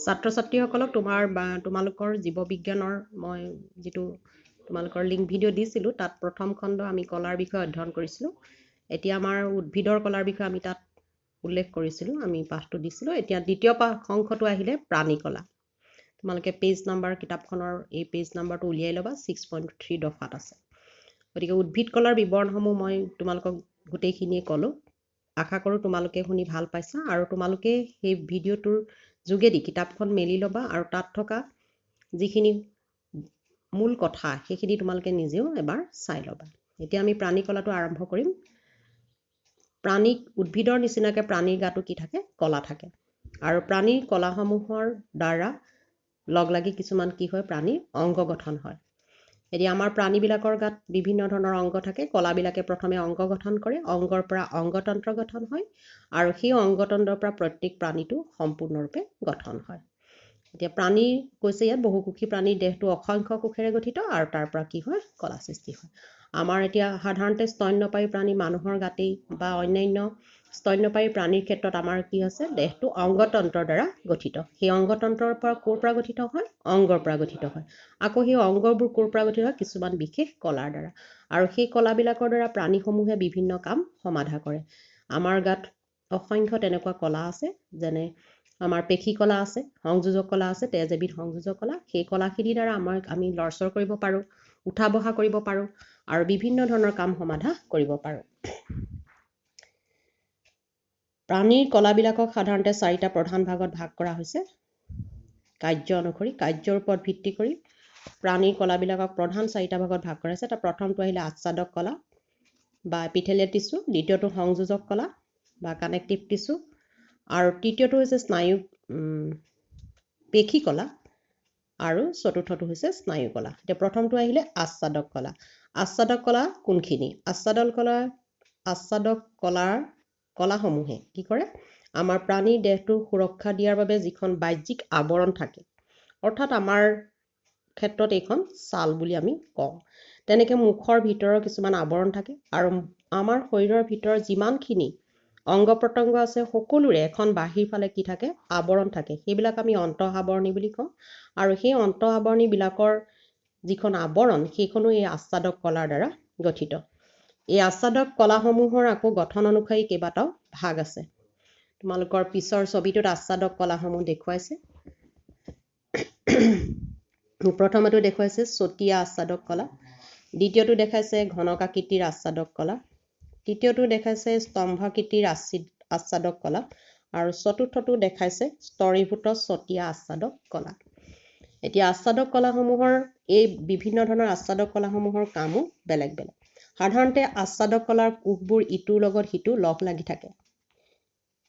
ছাত্ৰ ছাত্ৰীসকলক তোমালোকৰ জীৱ বিজ্ঞানৰ মই যেটো তোমালোকৰ লিংক ভিডিও দিছিলো তাত প্ৰথম খণ্ড আমি কলাৰ বিষয়ে অধ্যয়ন কৰিছিলো এতিয়া আমাৰ উদ্ভিদৰ কলাৰ বিষয়ে আমি তাত উল্লেখ কৰিছিলো আমি পাঠটো দিছিলো এতিয়া দ্বিতীয় অংশটো আহিলে প্ৰাণী কলা তোমালোকে পেজ নাম্বাৰ কিতাপখনৰ এই পেজ নাম্বাৰটো উলিয়াই লবা 6.3 দফাত আছে গতিকে উদ্ভিদ কলাৰ বিৱৰণসমূহ মই তোমালোকক গোটেইখিনিয়ে কলো আশা কৰো তোমালোকে শুনি ভাল পাইছা আৰু তোমালোকে সেই ভিডিওটোৰ যোগেদি কিতাপখন মেলি লবা আৰু তাত থকা যিখিনি মূল কথা সেইখিনি তোমালোকে নিজেও এবাৰ চাই লবা এতিয়া আমি প্ৰাণী কলাটো আৰম্ভ কৰিম প্ৰাণীক উদ্ভিদৰ নিচিনাকে প্ৰাণীৰ গাটো কি থাকে কলা থাকে আৰু প্ৰাণীৰ কলাসমূহৰ দ্বাৰা লগলাগি কিছুমান কি হয় প্ৰাণীৰ অংগ গঠন হয় এতিয়া আমাৰ প্ৰাণীবিলাকৰ গাত বিভিন্ন ধৰণৰ অংগ থাকে কলাবিলাকে প্ৰথমে অংগ গঠন কৰে অংগৰ পৰা অংগতন্ত্ৰ গঠন হয় আৰু সেই অংগতন্ত্ৰৰ পৰা প্ৰত্যেক প্ৰাণীটো সম্পূৰ্ণৰূপে গঠন হয় এতিয়া প্ৰাণী কৈছে ইয়াত বহুকোষী প্ৰাণীৰ দেহটো অসংখ্য কোষেৰে গঠিত আৰু তাৰ পৰা কি হয় কলা সৃষ্টি হয় আমাৰ এতিয়া সাধাৰণতে স্তন্যপায়ী প্ৰাণী মানুহৰ গাতেই বা অন্যান্য স্তন্যপায়ী প্ৰাণীৰ ক্ষেত্ৰত আমাৰ কি আছে দেহটো অংগতন্ত্ৰৰ দ্বাৰা গঠিত সেই অংগতন্ত্ৰৰ পৰা কোৰ পৰা গঠিত হয় অংগৰ পৰা গঠিত হয় আকৌ সেই অংগবোৰ কোৰ পৰা গঠিত হয় কিছুমান বিশেষ কলাৰ দ্বাৰা আৰু সেই কলাবিলাকৰ দ্বাৰা প্ৰাণীসমূহে বিভিন্ন কাম সমাধা কৰে আমাৰ গাত অসংখ্য তেনেকুৱা কলা আছে যেনে আমাৰ পেশী কলা আছে সংযোজক কলা আছে তেজ এবিধ সংযোজক কলা সেই কলাখিনিৰ দ্বাৰা আমি লৰচৰ কৰিব পাৰো উঠা বহা কৰিব পাৰো আৰু বিভিন্ন ধৰণৰ কাম সমাধা কৰিব পাৰো প্ৰাণীৰ কলাবিলাকক সাধাৰণতে 4টা প্ৰধান ভাগত ভাগ কৰা হৈছে কাৰ্য অনুসৰি কাৰ্যৰ ওপৰত ভিত্তি কৰি প্ৰাণীৰ কলাবিলাকক প্ৰধান 4টা ভাগত ভাগ কৰা হৈছে এটা প্ৰথমটো আহিলে আচ্ছাদক কলা বা এপিথেলিয়েল টিস্যু দ্বিতীয়টো সংযোজক কলা বা কানেক্টিভ টিস্যু আৰু তৃতীয়টো হৈছে স্নায়ু পেশী কলা আৰু চতুৰ্থটো হৈছে স্নায়ু কলা এতিয়া প্ৰথমটো আহিলে আচ্ছাদক কলা কোনখিনি আচ্ছাদক কলাৰ কলাসমূহে কি কৰে আমাৰ প্ৰাণীৰ দেহটো সুৰক্ষা দিয়াৰ বাবে যিখন বাহ্যিক আৱৰণ থাকে অৰ্থাৎ আমাৰ ক্ষেত্ৰত এইখন ছাল বুলি আমি কওঁ তেনেকে মুখৰ ভিতৰৰ কিছুমান আৱৰণ থাকে আৰু আমাৰ শৰীৰৰ ভিতৰৰ যিমানখিনি অংগ প্ৰত্যংগ আছে সকলোৰে এখন বাহিৰ ফালে কি থাকে আৱৰণ থাকে সেইবিলাক আমি অন্তঃআৱৰণী বুলি কওঁ আৰু সেই অন্তঃআৱৰণী বিলাকৰ যিখন আৱৰণ সেইখনো এই আচ্ছাদক কলাৰ দ্বাৰা গঠিত এই আচ্ছাদক কলাসমূহৰ আকৌ গঠন অনুসৰি কেইবাটাও ভাগ আছে তোমালোকৰ পিছৰ ছবিটোত আচ্ছাদক কলাসমূহ দেখুৱাইছে প্ৰথমটো দেখুৱাইছে ছটিয়া আচ্ছাদক কলা দ্বিতীয়টো দেখাইছে ঘনকাকৃতিৰ আচ্ছাদক কলা তৃতীয়টো দেখাইছে স্তম্ভাকৃতিৰ আচ্ছাদক কলা আৰু চতুৰ্থটো দেখাইছে স্তৰীভূত ছটিয়া আচ্ছাদক কলা এতিয়া আচ্ছাদক কলাসমূহৰ এই বিভিন্ন ধৰণৰ আচ্ছাদক কলাসমূহৰ কামো বেলেগ বেলেগ সাধাৰণতে আচ্ছাদক কলাৰ কোষবোৰ ইটোৰ লগত সিটো লগ লাগি থাকে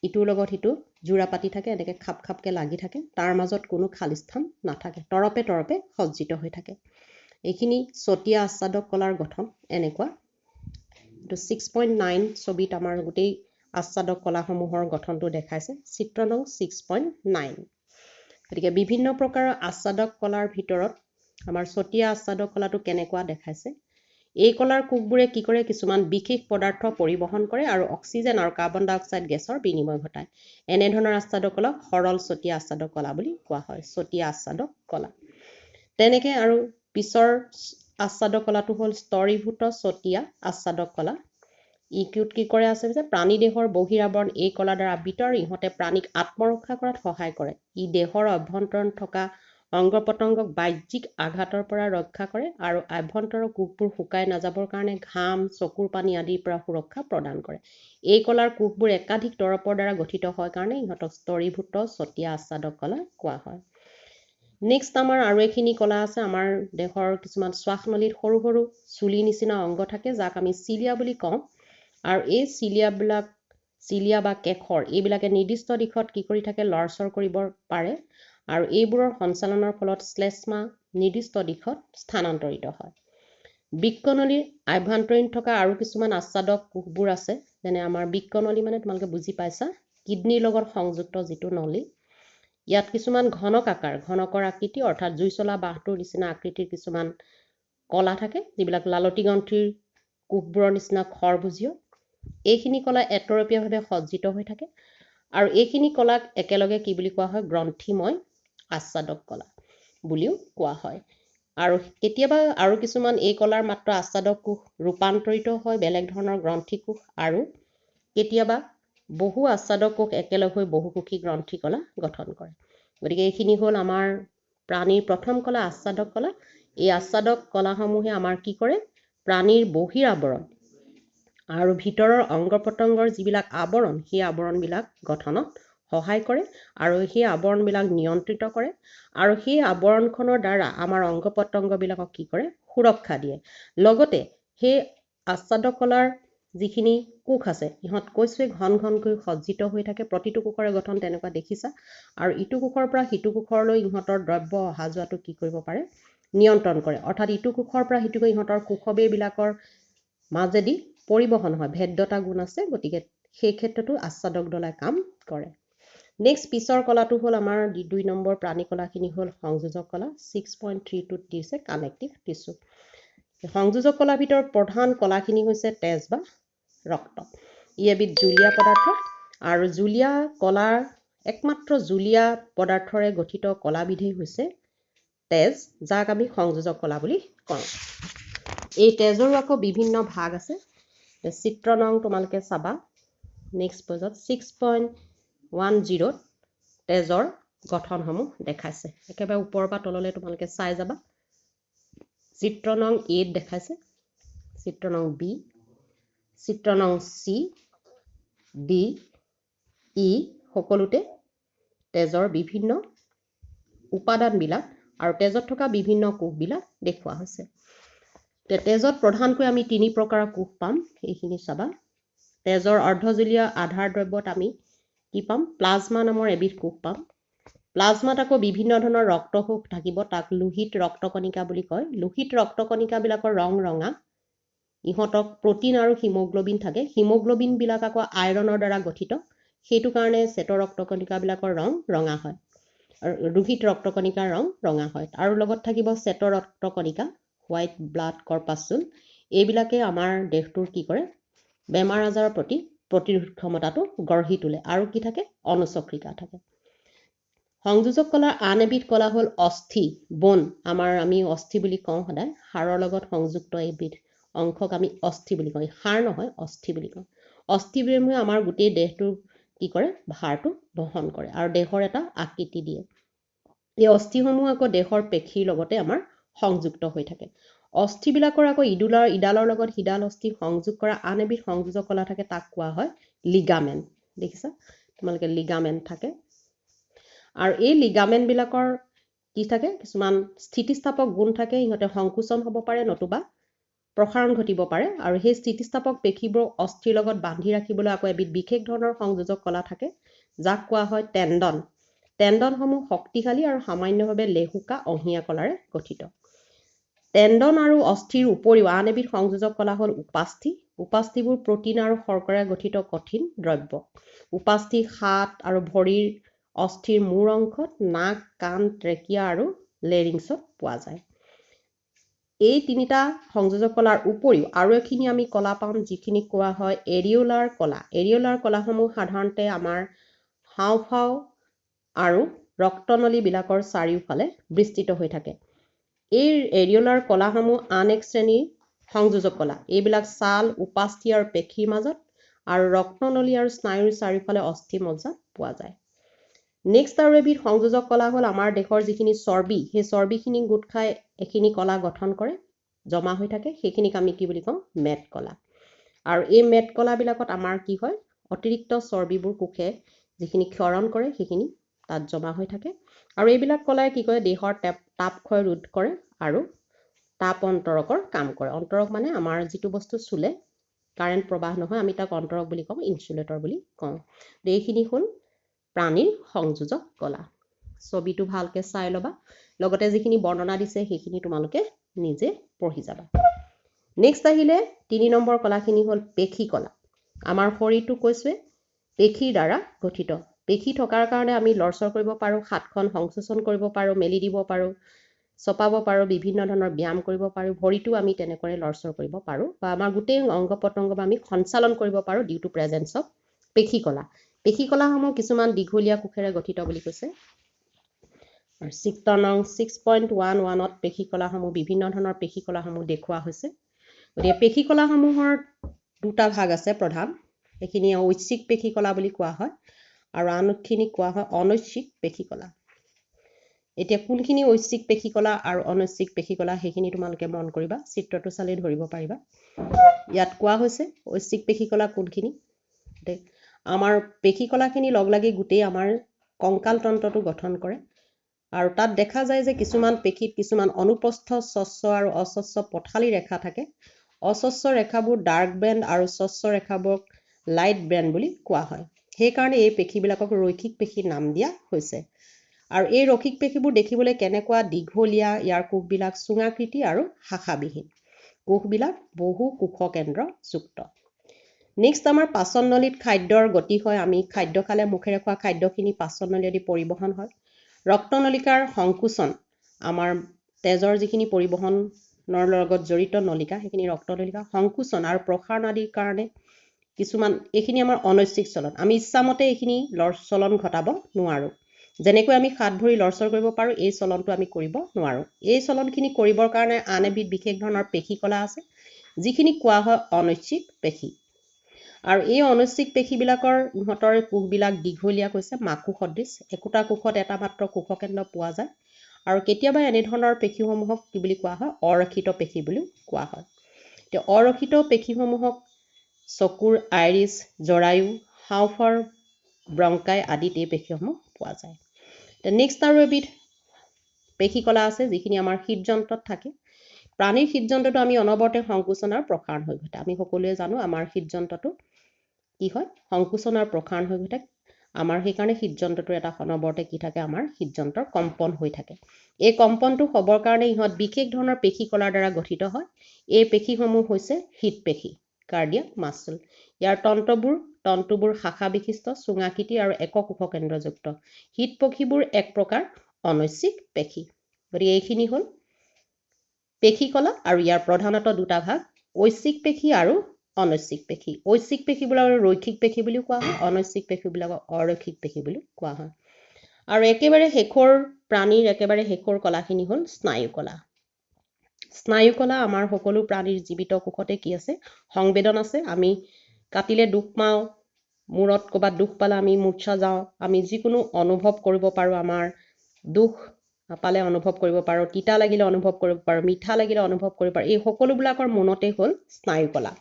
ইটোৰ লগত সিটো জোৰা পাতি থাকে এনেকে খাপ খাপকে লাগি থাকে তাৰ মাজত কোনো খালী স্থান নাথাকে তৰপে তৰপে সজ্জিত হৈ থাকে এইখিনি ছটিয়া আচ্ছাদক কলাৰ গঠন এনেকুৱা তো 6.9 ছবিত আমাৰ গোটেই আচ্ছাদক কলাসমূহৰ গঠনটো দেখাইছে চিত্ৰ নং 6.9 গতিকে বিভিন্ন প্ৰকাৰৰ আচ্ছাদক কলাৰ ভিতৰত আমাৰ ছটিয়া আচ্ছাদক কলাটো কেনেকুৱা দেখাইছে এই কলাৰ কোষবোৰে কি কৰে কিছুমান বিশেষ পদাৰ্থ পৰিবহন কৰে আৰু অক্সিজেন আৰু কাৰ্বন ডাই অক্সাইড গেছৰ বিনিময় ঘটায় এনে ধৰণৰ আচ্ছাদক কলাক সৰল ছটিয়া আচ্ছাদক কলা বুলি কোৱা হয় ছটিয়া আচ্ছাদক কলা তেনেকে আৰু পিছৰ আচ্ছাদক কলাটো হ'ল স্তৰীভূত ছটিয়া আচ্ছাদক কলা ইকিউট কি কৰে আছে যে প্ৰাণী দেহৰ বহিৰাৱৰণ এই কলাৰ দ্বাৰা আবৃত আৰু ইহঁতে প্ৰাণীক আত্মৰক্ষা কৰাত সহায় কৰে ই দেহৰ অভ্যন্তৰণ থকা অংগ প্ৰত্যংগক বাহ্যিক আঘাতৰ পৰা ৰক্ষা কৰে আৰু আভ্যন্তৰৰ কোষবোৰ শুকাই নাযাবৰ কাৰণে ঘাম চকুৰ পানী আদিৰ পৰা সুৰক্ষা প্ৰদান কৰে এই কলাৰ কোষবোৰ একাধিক তৰপৰ দ্বাৰা গঠিত হয় কাৰণে ইহঁতক স্তৰীভূত ছটিয়া আচ্ছাদক কলা কোৱা হয় নেক্সট আমাৰ আৰু এখিনি কলা আছে আমাৰ দেহৰ কিছুমান শ্বাসনলীত সৰু সৰু চুলি নিচিনা অংগ থাকে যাক আমি চিলিয়া বুলি কওঁ আৰু এই চিলিয়া বা কেশৰ এইবিলাকে নিৰ্দিষ্ট দিশত কি কৰি থাকে লৰচৰ কৰিব পাৰে আৰু এইবোৰৰ সঞ্চালনৰ ফলত শ্লেষ্মা নিৰ্দিষ্ট দিশত স্থানান্তৰিত হয় বৃক্কনলীৰ আভ্যন্তৰীণ থকা আৰু কিছুমান আচ্ছাদক কোষবোৰ আছে যেনে আমাৰ বৃক্কনলী মানে তোমালোকে বুজি পাইছা কিডনীৰ লগত সংযুক্ত যিটো নলী ইয়াত কিছুমান ঘনকৰ আকৃতি অৰ্থাৎ জুই চলা বাঁহটোৰ নিচিনা আকৃতিৰ কিছুমান কলা থাকে যিবিলাক লালতি গ্ৰন্থিৰ কোষবোৰৰ নিচিনা খৰভুজীয় এইখিনি কলা এতৰপীয়াভাৱে সজ্জিত হৈ থাকে আৰু এইখিনি কলাক একেলগে কি বুলি কোৱা হয় গ্ৰন্থিময় আচ্ছাদক কলা বুলিও কোৱা হয় আৰু কেতিয়াবা আৰু কিছুমান এই কলাৰ মাত্ৰ আচ্ছাদক কোষ ৰূপান্তৰিত হয় বেলেগ ধৰণৰ গ্ৰন্থি কোষ আৰু কেতিয়াবা বহু আচ্ছাদক কোষ একেলগ হৈ বহুকোষী গ্ৰন্থি কলা গঠন কৰে গতিকে এইখিনি হ'ল আমাৰ প্ৰাণীৰ প্ৰথম কলা আচ্ছাদক কলা এই আচ্ছাদক কলাসমূহে আমাৰ কি কৰে প্ৰাণীৰ বহিৰ আৱৰণ আৰু ভিতৰৰ অংগ পতংগৰ যিবিলাক আৱৰণ সেই আৱৰণবিলাক গঠনত সহায় কৰে আৰু সেই আৱৰণবিলাক নিয়ন্ত্ৰিত কৰে আৰু সেই আৱৰণখনৰ দ্বাৰা আমাৰ অংগ পতংগবিলাকক কি কৰে সুৰক্ষা দিয়ে লগতে সেই আচ্ছাদক কলাৰ যিখিনি কোষ আছে ইহঁত কৈছোৱে ঘন ঘনকৈ সজ্জিত হৈ থাকে প্ৰতিটো কোষৰে গঠন তেনেকুৱা দেখিছা আৰু ইটো কোষৰ পৰা সিটো কোষৰলৈ ইহঁতৰ দ্ৰব্য অহা যোৱাটো কি কৰিব পাৰে নিয়ন্ত্ৰণ কৰে অৰ্থাৎ ইটো কোষৰ পৰা সিটোকৈ ইহঁতৰ কোষবেবিলাকৰ মাজেদি পৰিবহন হয় ভেদ্যতা গুণ আছে গতিকে সেই ক্ষেত্ৰতো আচ্ছাদক দলাই কাম কৰে নেক্সট পিছৰ কলাটো হ'ল আমাৰ 2 নম্বৰ প্ৰাণী কলাখিনি হ'ল সংযোজক কলা 6.32 দিছে কানেক্টিভ টিস্যু সংযোজক কলাৰ ভিতৰত প্ৰধান কলাখিনি হৈছে তেজ বা ৰক্ত ই এবিধ জুলীয়া পদাৰ্থ আৰু জুলীয়া কলাৰ একমাত্ৰ জুলীয়া পদাৰ্থৰে গঠিত কলাবিধেই হৈছে তেজ যাক আমি সংযোজক কলা বুলি কওঁ এই তেজৰ আকৌ বিভিন্ন ভাগ আছে চিত্ৰ নং তোমালোকে চাবা নেক্সট পেজত 6.10 তেজৰ গঠনসমূহ দেখাইছে একেবাৰে ওপৰৰ পৰা তললৈ তোমালোকে চাই যাবা চিত্ৰ নং 8 দেখাইছে চিত্ৰ নং বি চিত্ৰ নং সি ডি ই সকলোতে তেজৰ বিভিন্ন উপাদানবিলাক আৰু তেজত থকা বিভিন্ন কোষবিলাক দেখুওৱা হৈছে তেজত প্ৰধানকৈ আমি 3 প্ৰকাৰৰ কোষ পাম এইখিনি চাবা তেজৰ অৰ্ধজলীয় আধাৰ দ্ৰব্যত আমি কি পাম প্লাজমা নামৰ এবিধ কোষ পাম প্লাজমাত আকৌ বিভিন্ন ধৰণৰ ৰক্তকোষ থাকিব তাক লোহিত ৰক্তকণিকা বুলি কয় লোহিত ৰক্তকণিকাবিলাকৰ ৰং ৰঙা ইহঁতক প্ৰটিন আৰু হিমোগ্লোবিন থাকে হিমোগ্লোবিন বিলাক আকৌ আইৰণৰ দ্বাৰা গঠিত সেইটো কাৰণে শ্বেত ৰক্তকণিকাবিলাকৰ ৰং ৰঙা হয় আৰু লোহিত ৰক্তকণিকাৰ ৰং ৰঙা হয় আৰু লগত থাকিব শ্বেত ৰক্তকণিকা হোৱাইট ব্লাড কৰ্পাছুল এইবিলাকে আমাৰ দেহটোৰ কি কৰে বেমাৰ আজাৰৰ প্ৰতি প্ৰতিৰোধ ক্ষমতাটো গঢ়ি তোলে আৰু কি থাকে অনুচক্ৰিকা থাকে সংযোজক কলাৰ আন এবিধ কলা হ'ল অস্থি বন আমি অস্থি বুলি কওঁ সদায় হাড়ৰ লগত সংযুক্ত এবিধ অংশক আমি অস্থি বুলি কওঁ হাড় নহয় অস্থি বুলি কওঁ অস্থিবোৰে আমাৰ গোটেই দেহটোৰ কি কৰে ভাৰটো বহন কৰে আৰু দেহৰ এটা আকৃতি দিয়ে এই অস্থিসমূহ আকৌ দেহৰ পেশীৰ লগতে আমাৰ সংযুক্ত হৈ থাকে অস্থিবিলাকৰ আকৌ ইডালৰ লগত সিডাল অস্থি সংযোগ কৰা আন এবিধ সংযোজক কলা থাকে তাক কোৱা হয় লিগামেণ্ট দেখিছা তোমালোকে লিগামেণ্ট থাকে আৰু এই লিগামেণ্ট বিলাকৰ কি থাকে কিছুমান স্থিতিস্থাপক গুণ থাকে ইহঁতে সংকোচন হ'ব পাৰে নতুবা প্ৰসাৰণ ঘটিব পাৰে আৰু সেই স্থিতিস্থাপক পেশীবোৰ অস্থিৰ লগত বান্ধি ৰাখিবলৈ আকৌ এবিধ বিশেষ ধৰণৰ সংযোজক কলা থাকে যাক কোৱা হয় টেণ্ডন টেণ্ডনসমূহ শক্তিশালী আৰু সামান্যভাৱে লেহুকা অহিয়া কলাৰে গঠিত টেণ্ডন আৰু অস্থিৰ উপৰিও আন এবিধ সংযোজক কলা হ'ল উপাস্থি উপাস্থিবোৰ প্ৰটিন আৰু শৰ্কৰাৰে গঠিত কঠিন দ্ৰব্য উপাস্থি হাত আৰু ভৰিৰ অস্থিৰ মূৰ অংশত নাক কাণ ট্ৰেকিয়া আৰু লেৰিংছত পোৱা যায় এই তিনিটা সংযোজক কলাৰ উপৰিও আৰু এখিনি আমি কলা পাম যিখিনি কোৱা হয় এৰিওলাৰ কলাসমূহ সাধাৰণতে আমাৰ হাওঁফাওঁ আৰু ৰক্তনলী বিলাকৰ চাৰিওফালে বিস্তৃত হৈ থাকে এই এৰিওলাৰ কলাসমূহ আন এক শ্ৰেণীৰ সংযোজক কলা এইবিলাক ছাল উপাস্থি আৰু পেশীৰ মাজত আৰু ৰক্তনলী আৰু স্নায়ুৰ চাৰিওফালে অস্থি মজ্জা পোৱা যায় নেক্সট আৰু এবিধ সংযোজক কলা হ'ল আমাৰ দেহৰ যিখিনি চৰ্বি সেই চৰ্বিখিনি গোট খাই এখিনি কলা গঠন কৰে জমা হৈ থাকে সেইখিনিক আমি কি বুলি কওঁ মেদ কলা আৰু এই মেদ কলাবিলাকত আমাৰ কি হয় অতিৰিক্ত চৰ্বিবোৰ কোষে যিখিনি ক্ষৰণ কৰে সেইখিনি তাত জমা হৈ থাকে আৰু এইবিলাক কলাই কি কৰে দেহৰ তাপ ক্ষয় ৰোধ কৰে আৰু তাপ অন্তৰকৰ কাম কৰে অন্তৰক মানে আমাৰ যিটো বস্তু চুলে কাৰেণ্ট প্ৰবাহ নহয় আমি তাক অন্তৰক বুলি কওঁ ইনসুলেটৰ বুলি কওঁ এইখিনি হ'ল প্ৰাণীৰ সংযোজক কলা ছবিটো ভালকে চাই লবা লগতে যিখিনি বৰ্ণনা দিছে সেইখিনি তোমালোকে নিজে পঢ়ি যাবা নেক্সট আহিলে 3 নম্বৰ কলাখিনি হ'ল পেশী কলা আমাৰ শৰীৰটো কৈছে পেশীৰ দ্বাৰা গঠিত পেশী থকাৰ কাৰণে আমি লৰচৰ কৰিব পাৰো হাতখন সংকোচন কৰিব পাৰো মেলি দিব পাৰো চপাব পাৰোঁ, বিভিন্ন ধৰণৰ ব্যায়াম কৰিব পাৰোঁ, ভৰিটো আমি তেনেকৈ লৰচৰ কৰিব পাৰোঁ বা আমাৰ গোটেই অংগ পতংগ বা আমি সঞ্চালন কৰিব পাৰোঁ ডিউ টু প্ৰেজেন্স অফ পেশীকলা। পেশীকলাসমূহ কিছুমান দীঘলীয়া কোষেৰে গঠিত বুলি কৈছে। আৰু চিত্ৰ নং 6.11ত পেশীকলাসমূহ বিভিন্ন ধৰণৰ পেশীকলাসমূহ দেখুওৱা হৈছে। গতিকে পেশীকলাসমূহৰ দুটা ভাগ আছে প্ৰধান। এইখিনি ঐচ্ছিক পেশীকলা বুলি কোৱা হয় আৰু আনখিনিক কোৱা হয় অনৈচ্ছিক পেশীকলা। এতিয়া কোনখিনি ঐচ্ছিক পেশীকলা আৰু অনৈচ্ছিক পেশীকলা সেইখিনি তোমালোকে মন কৰিবা, চিত্ৰটো চালে ধৰিব পাৰিবা। ইয়াত কোৱা হৈছে ঐচ্ছিক পেশীকলা কোনখিনি। আমাৰ পেশীকলাখিনি লগ লাগি গোটেই আমাৰ কংকাল তন্ত্ৰটো গঠন কৰে আৰু তাত দেখা যায় যে কিছুমান পেশীত কিছুমান অনুপ্ৰস্থ স্বচ্ছ আৰু অস্বচ্ছ পথালি ৰেখা থাকে। অস্বচ্ছ ৰেখাবোৰ ডাৰ্ক বেণ্ড আৰু স্বচ্ছ ৰেখাবোৰক লাইট বেণ্ড বুলি কোৱা হয়। সেইকাৰণে এই পেশীবিলাকক ৰৈখিক পেশীৰ নাম দিয়া হৈছে। আৰু এই ৰৈখিক পেশীবোৰ দেখিবলৈ কেনেকুৱা দীঘলীয়া, ইয়াৰ কোষবিলাক চুঙাকৃতি আৰু শাখাবিহীন। কোষবিলাক বহু কোষকেন্দ্ৰ যুক্ত। নেক্সট আমাৰ পাচন নলীত খাদ্যৰ গতি হয়। আমি খাদ্য খালে মুখেৰে খোৱা খাদ্যখিনি পাচন নলীয়েদি পৰিবহণ হয়। ৰক্তনলিকাৰ সংকোচন, আমাৰ তেজৰ যিখিনি পৰিবহণৰ লগত জড়িত নলিকা সেইখিনি ৰক্তনলিকা সংকোচন আৰু প্ৰসাৰণ আদিৰ কাৰণে কিছুমান এইখিনি আমাৰ অনৈচ্ছিক চলন। আমি ইচ্ছামতে এইখিনি চলন ঘটাব নোৱাৰোঁ। যেনেকৈ আমি হাত ভৰি লৰচৰ কৰিব পাৰোঁ, এই চলনটো আমি কৰিব নোৱাৰোঁ। এই চলনখিনি কৰিবৰ কাৰণে আন এবিধ বিশেষ ধৰণৰ পেশীকলা আছে যিখিনি কোৱা হয় অনৈচ্ছিক পেশী। আৰু এই অনৈচ্ছিক পেশীবিলাকৰ ইহঁতৰ কোষবিলাক দীঘলীয়া কৈছে মাকু সদৃশ। একোটা কোষত এটা মাত্ৰ কোষকেন্দ্ৰ পোৱা যায় আৰু কেতিয়াবা এনেধৰণৰ পেশীসমূহক কি বুলি কোৱা হয় অৰক্ষিত পেশী বুলিও কোৱা হয়। এতিয়া অৰক্ষিত পেশীসমূহক চকুৰ আইৰিছ, জৰায়ু, হাওঁফাওৰ, ব্ৰংকাই আদিত এই পেশীসমূহ পোৱা যায়। নেক্সট আৰু এবিধ পেশীকলা আছে যিখিনি আমাৰ হৃদযন্ত্ৰত থাকে। প্ৰাণীৰ হৃদযন্ত্ৰটো আমি অনবৰতে সংকোচন আৰু প্ৰসাৰণ হৈ ঘটে। আমি সকলোৱে জানো আমাৰ হৃদযন্ত্ৰটো কি হয় সংকোচন আৰু প্ৰসাৰণ হৈ ঘটে। আমাৰ সেইকাৰণে হৃদযন্ত্ৰটোৰ এটা অনবৰতে কি থাকে আমাৰ হৃদযন্ত্ৰৰ কম্পন হৈ থাকে। এই কম্পনটো হ'বৰ কাৰণে ইহঁত বিশেষ ধৰণৰ পেশীকলাৰ দ্বাৰা গঠিত হয়। এই পেশীসমূহ হৈছে হৃদপেশী, কাৰ্ডিয়াক মাছল। ইয়াৰ তন্তুবোৰ শাখা বিশিষ্ট, চুঙাকৃতি আৰু একক কোষকেন্দ্ৰযুক্ত। হৃদপেশীবোৰ এক প্ৰকাৰ অনৈচ্ছিক পেশী। গতিকে এইখিনি হ'ল পেশীকলা আৰু ইয়াৰ প্ৰধানতঃ দুটা ভাগ, ঐচ্ছিক পেশী আৰু অনৈচ্ছিক পেশী। ঐচ্ছিক পেশীবিলাক ৰৈখিক পেশী বুলিও কোৱা হয়, অনৈচ্ছিক পেশীবিলাকক অৰৈখিক পেশী বুলিও কোৱা হয়। আৰু একেবাৰে শেষৰ প্ৰাণীৰ একেবাৰে শেষৰ কলাখিনি হ'ল স্নায়ুকলা। স্নায়ুকলা আমাৰ সকলো প্ৰাণীৰ জীৱিত কোষতে কি আছে সংবেদন আছে। আমি কাটিলে দুখ পাওঁ, মূৰত ক'ৰবাত দুখ পালে আমি মূৰ্ছা যাওঁ, আমি যিকোনো অনুভৱ কৰিব পাৰোঁ। আমাৰ দুখ পালে অনুভৱ কৰিব পাৰোঁ, তিতা লাগিলে অনুভৱ কৰিব পাৰোঁ, মিঠা লাগিলে অনুভৱ কৰিব পাৰোঁ। এই সকলোবিলাকৰ মনতে হ'ল স্নায়ুকলা।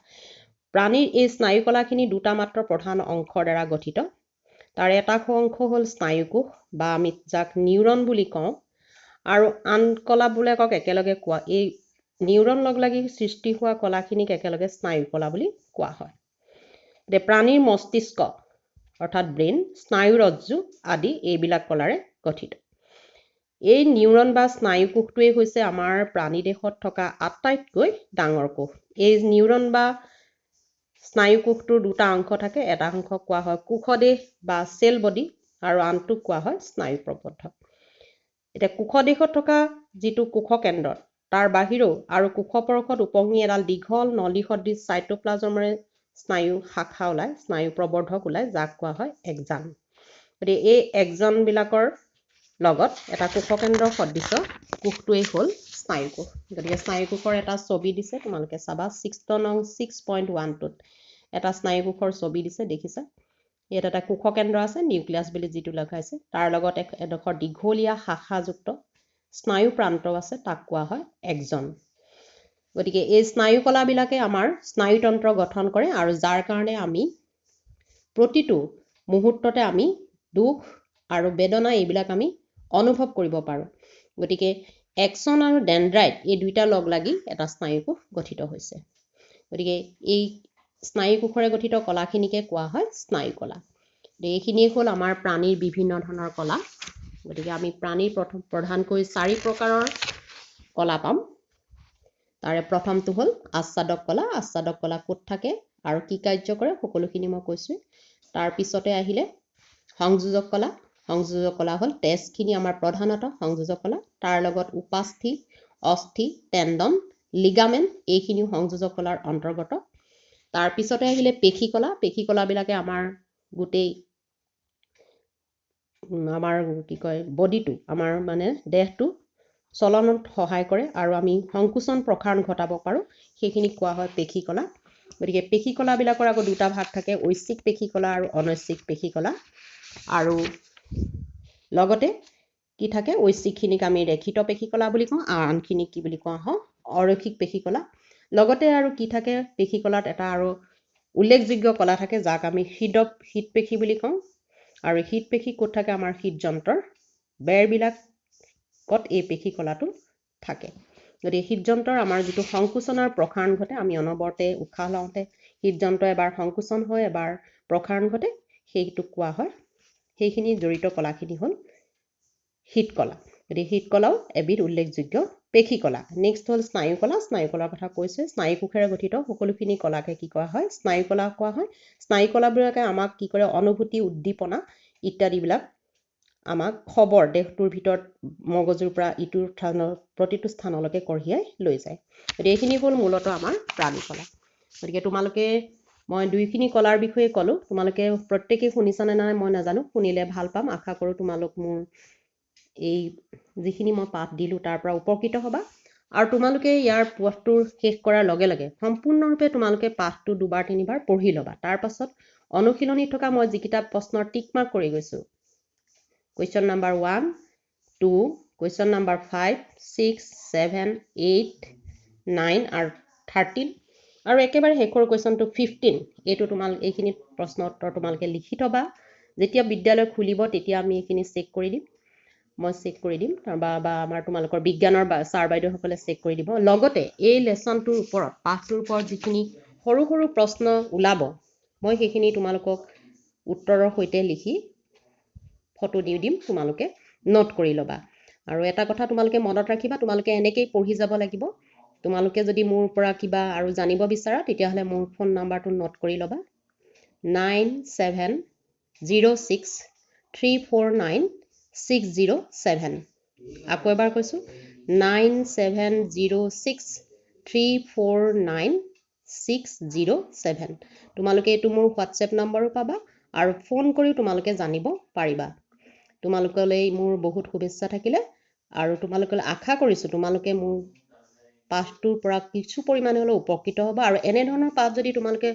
প্ৰাণীৰ এই স্নায়ুকলাখিনি দুটা মাত্ৰ প্ৰধান অংশৰ দ্বাৰা গঠিত। তাৰ এটা অংশ হ'ল স্নায়ুকোষ বা আমি যাক নিউৰন বুলি কওঁ, আৰু আন কলাবিলাকক একেলগে কোৱা এই নিউৰন লগ লাগি সৃষ্টি হোৱা কলাখিনিক একেলগে স্নায়ুকলা বুলি কোৱা হয়। এতিয়া প্ৰাণীৰ মস্তিষ্ক অৰ্থাৎ ব্ৰেইন, স্নায়ুৰজ্জু আদি এইবিলাক কলাৰে গঠিত। এই নিউৰন বা স্নায়ুকোষটোৱে হৈছে আমাৰ প্ৰাণীদেহত থকা আটাইতকৈ ডাঙৰ কোষ। এই নিউৰন বা স্নায়ুকোষটোৰ দুটা অংশ থাকে। এটা অংশ কোৱা হয় কোষদেশ বা চেল বডি আৰু আনটোক কোৱা হয় স্নায়ু প্ৰবন্ধ। এতিয়া কোষদেশত থকা যিটো কোষকেন্দ্ৰ তাৰ বাহিৰেও আৰু কোষপৰশত উপঙি এডাল দীঘল নলী সদৃশ চাইটোপ্লাজমেৰে স্নায়ু শাখা ওলায়, স্নায়ু প্ৰবৰ্ধক ওলায়, যাক কোৱা হয় এক্সান। গতিকে এই এক্সনবিলাকৰ লগত এটা কোষকেন্দ্ৰ সদৃশ কোষটোৱেই হ'ল স্নায়ুকোষ। গতিকে স্নায়ুকোষৰ এটা ছবি দিছে, তোমালোকে চাবা 6.12ত এটা স্নায়ুকোষৰ ছবি দিছে, দেখিছা। ইয়াত এটা কোষকেন্দ্ৰ আছে, নিউক্লিয়াছ বুলি যিটো লগাইছে, তাৰ লগত এডোখৰ দীঘলীয়া শাখাযুক্ত স্নায়ু প্ৰান্ত আছে, তাক কোৱা হয় এক্সন। গতিকে এই স্নায়ুকলাবিলাকে আমাৰ স্নায়ুতন্ত্ৰ গঠন কৰে আৰু যাৰ কাৰণে আমি প্ৰতিটো মুহূৰ্ততে আমি দুখ আৰু বেদনা এইবিলাক আমি অনুভৱ কৰিব পাৰোঁ। গতিকে এক্সন আৰু ডেনড্ৰাইট এই দুইটা লগ লাগি এটা স্নায়ুকোষ গঠিত হৈছে। গতিকে এই স্নায়ুকোষৰে গঠিত কলাখিনিকে কোৱা হয় স্নায়ুকলা। এইখিনিয়ে হ'ল আমাৰ প্ৰাণীৰ বিভিন্ন ধৰণৰ কলা। গতিকে আমি প্ৰাণীৰ প্ৰধানকৈ 4 প্ৰকাৰৰ কলা পাম। তাৰে প্ৰথমটো হ'ল আচ্ছাদক কলা। আচ্ছাদক কলা ক'ত থাকে আৰু কি কাৰ্য কৰে সকলোখিনি মই কৈছোঁ। তাৰ পিছতে আহিলে সংযোজক কলা, সংযোজক কলা হ'ল তেজখিনি আমাৰ প্ৰধানত সংযোজক কলা, তাৰ লগত উপাস্থি, অস্থি, টেণ্ডন, লিগামেণ্ট এইখিনিও সংযোজক কলাৰ অন্তৰ্গত। তাৰপিছতে আহিলে পেশী কলা। পেশী কলাবিলাকে আমাৰ গোটেই আমাৰ কি কয় বডিটো আমাৰ মানে দেহটো চলনত সহায় কৰে আৰু আমি সংকোচন প্ৰসাৰণ ঘটাব পাৰোঁ, সেইখিনি কোৱা হয় পেশী কলা। গতিকে পেশী কলাবিলাকৰ আকৌ দুটা ভাগ থাকে, ঐচ্ছিক পেশী কলা আৰু অনৈচ্ছিক পেশী কলা। আৰু লগতে কি থাকে, ঐচ্ছিকখিনিক আমি ৰেখিত পেশী কলা বুলি কওঁ আৰু আনখিনিক কি বুলি কোৱা হয় অৰৈখিক পেশী কলা। লগতে আৰু কি থাকে পেশী কলাত এটা আৰু উল্লেখযোগ্য কলা থাকে যাক আমি শীত পেশী বুলি কওঁ। আৰু শীত পেশী ক'ত থাকে, আমাৰ হৃদযন্ত্ৰৰ বেৰবিলাকত এই পেশী কলাটো থাকে। গতিকে হৃদযন্ত্ৰৰ আমাৰ যিটো সংকোচনৰ প্ৰসাৰণ ঘটে, আমি অনবৰতে উশাহ লওঁতে হৃদযন্ত্ৰ এবাৰ সংকোচন হয় এবাৰ প্ৰসাৰণ ঘটে, সেইটোক কোৱা হয়, সেইখিনি জড়িত কলাখিনি হ'ল শীত কলা। গতিকে শীত কলাও এবিধ উল্লেখযোগ্য পেশী কলা। নেক্সট হ'ল স্নায়ু কলা। স্নায়ু কলাৰ কথা কৈছে, স্নায়ু কোষেৰে গঠিত সকলোখিনি কলাকে কি কোৱা হয়, স্নায়ু কলা কোৱা হয়। স্নায়ু কলাবিলাকে আমাক কি কৰে, অনুভূতি, উদ্দীপনা ইত্যাদিবিলাক আমাক খবৰ দেহটোৰ ভিতৰত মগজুৰ পৰা ইটোৰ প্ৰতিটো স্থানলৈকে কঢ়িয়াই লৈ যায়। গতিকে এইখিনি হ'ল মূলতঃ আমাৰ প্ৰাণী কলা। গতিকে তোমালোকে মই দুইখিনি কলাৰ বিষয়ে ক'লোঁ, তোমালোকে প্ৰত্যেকেই শুনিছানে নাই মই নাজানো, শুনিলে ভাল পাম। আশা কৰোঁ তোমালোক মোৰ এই যিখিনি মই পাঠ দিলোঁ তাৰ পৰা উপকৃত হ'বা। আৰু তোমালোকে ইয়াৰ পাঠটো শেষ কৰাৰ লগে লগে সম্পূৰ্ণৰূপে তোমালোকে পাঠটো দুবাৰ তিনিবাৰ পঢ়ি ল'বা। তাৰ পাছত অনুশীলনীত থকা মই যিকেইটা প্ৰশ্নৰ টিক মাৰ্ক কৰি গৈছোঁ, কুৱেশ্যন নম্বৰ 1, 2, কুৱেশ্যন নম্বৰ 5, 6, 7, 8, 9 আৰু 13 আৰু একেবাৰে শেষৰ কুৱেশ্যনটো 15, এইখিনি প্ৰশ্ন উত্তৰ তোমালোকে লিখি থবা। যেতিয়া বিদ্যালয় খুলিব তেতিয়া আমি এইখিনি চেক কৰি দিম, মই চেক কৰি দিম বা আমাৰ তোমালোকৰ বিজ্ঞানৰ ছাৰ বাইদেউসকলে চেক কৰি দিব। লগতে এই লেচনটোৰ ওপৰত পাঠটোৰ ওপৰত যিখিনি সৰু সৰু প্ৰশ্ন ওলাব, মই সেইখিনি তোমালোকক উত্তৰৰ সৈতে লিখি ফটো দি দিম, তোমালোকে নোট কৰি ল'বা। আৰু এটা কথা তোমালোকে মনত ৰাখিবা, তোমালোকে এনেকেই পঢ়ি যাব লাগিব। তোমালোকে যদি মোৰ পৰা কিবা আৰু জানিব বিচাৰা তেতিয়াহ'লে মোৰ ফোন নাম্বাৰটো নোট কৰি ল'বা, 9706349607। আকৌ এবাৰ কৈছোঁ 9706349607। তোমালোকে এইটো মোৰ হোৱাটছএপ নম্বৰো পাবা আৰু ফোন কৰিও তোমালোকে জানিব পাৰিবা। তোমালোকলৈ মোৰ বহুত শুভেচ্ছা থাকিলে আৰু তোমালোকলৈ আশা কৰিছোঁ তোমালোকে মোৰ পাঠটোৰ পৰা কিছু পৰিমাণে হ'লেও উপকৃত হ'বা। আৰু এনেধৰণৰ পাঠ যদি তোমালোকে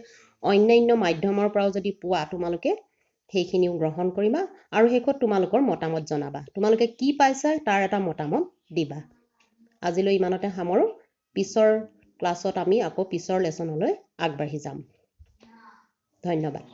অন্যান্য মাধ্যমৰ পৰাও যদি পোৱা, তোমালোকে সেইখিনিও গ্ৰহণ কৰিবা আৰু শেষত তোমালোকৰ মতামত জনাবা। তোমালোকে কি পাইছা তাৰ এটা মতামত দিবা। আজিলৈ ইমানতে সামৰোঁ। পিছৰ ক্লাছত আমি আকৌ পিছৰ লেচনলৈ আগবাঢ়ি যাম। ধন্যবাদ।